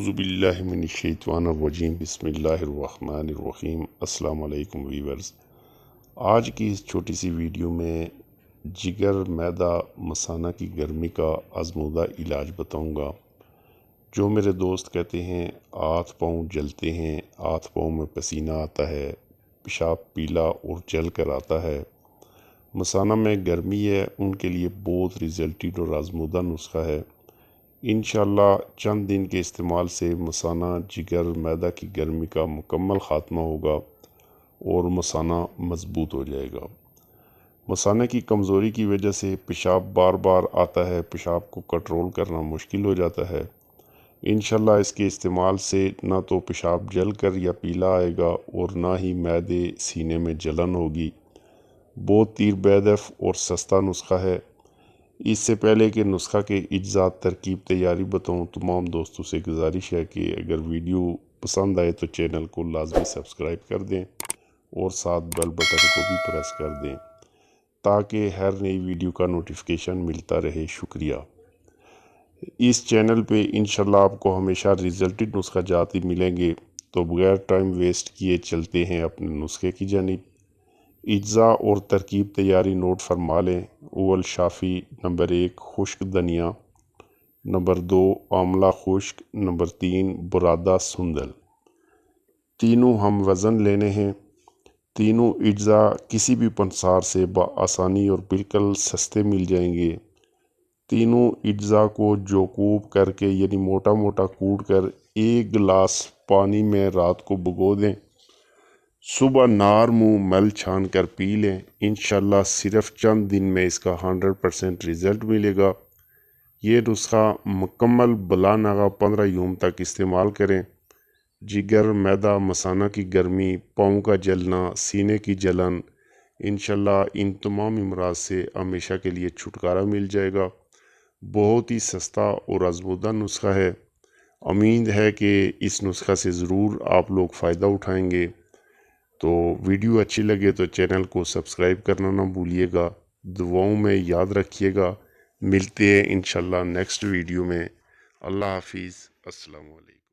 اعوذ باللہ من الشیطان الرجیم بسم اللہ الرحمن الرحیم۔ السلام علیکم ویورز، آج کی اس چھوٹی سی ویڈیو میں جگر میدا مسانہ کی گرمی کا آزمودہ علاج بتاؤں گا۔ جو میرے دوست کہتے ہیں ہاتھ پاؤں جلتے ہیں، ہاتھ پاؤں میں پسینہ آتا ہے، پیشاب پیلا اور جل کر آتا ہے، مسانہ میں گرمی ہے، ان کے لیے بہت ریزلٹیڈ اور آزمودہ نسخہ ہے۔ انشاءاللہ چند دن کے استعمال سے مسانہ جگر میدا کی گرمی کا مکمل خاتمہ ہوگا اور مسانہ مضبوط ہو جائے گا۔ مسانہ کی کمزوری کی وجہ سے پیشاب بار بار آتا ہے، پیشاب کو کنٹرول کرنا مشکل ہو جاتا ہے۔ انشاءاللہ اس کے استعمال سے نہ تو پیشاب جل کر یا پیلا آئے گا اور نہ ہی معدے سینے میں جلن ہوگی۔ بہت تیر بیدف اور سستا نسخہ ہے۔ اس سے پہلے کہ نسخہ کے اجزاء ترکیب تیاری بتاؤں، تمام دوستوں سے گزارش ہے کہ اگر ویڈیو پسند آئے تو چینل کو لازمی سبسکرائب کر دیں اور ساتھ بیل بٹن کو بھی پریس کر دیں تاکہ ہر نئی ویڈیو کا نوٹیفیکیشن ملتا رہے۔ شکریہ۔ اس چینل پہ انشاءاللہ آپ کو ہمیشہ ریزلٹڈ نسخہ جات ہی ملیں گے، تو بغیر ٹائم ویسٹ کیے چلتے ہیں اپنے نسخے کی جانب۔ اجزاء اور ترکیب تیاری نوٹ فرما لیں۔ اول شافی، نمبر 1 خشک دھنیا، نمبر 2 آملہ خشک، نمبر 3 برادہ سندل۔ تینوں ہم وزن لینے ہیں۔ تینوں اجزاء کسی بھی پنسار سے بآسانی اور بالکل سستے مل جائیں گے۔ تینوں اجزاء کو جوکوب کر کے یعنی موٹا موٹا کوٹ کر 1 گلاس پانی میں رات کو بھگو دیں۔ صبح نار منہ مل چھان کر پی لیں۔ انشاءاللہ صرف چند دن میں اس کا 100% رزلٹ ملے گا۔ یہ نسخہ مکمل بلا ناغہ 15 یوم تک استعمال کریں۔ جگر میدا مسانہ کی گرمی، پاؤں کا جلنا، سینے کی جلن، انشاءاللہ ان تمام امراض سے ہمیشہ کے لیے چھٹکارا مل جائے گا۔ بہت ہی سستا اور آزمودہ نسخہ ہے۔ امید ہے کہ اس نسخہ سے ضرور آپ لوگ فائدہ اٹھائیں گے۔ تو ویڈیو اچھی لگے تو چینل کو سبسکرائب کرنا نہ بھولیے گا۔ دعاؤں میں یاد رکھیے گا۔ ملتے ہیں انشاءاللہ نیکسٹ ویڈیو میں۔ اللہ حافظ۔ السلام علیکم۔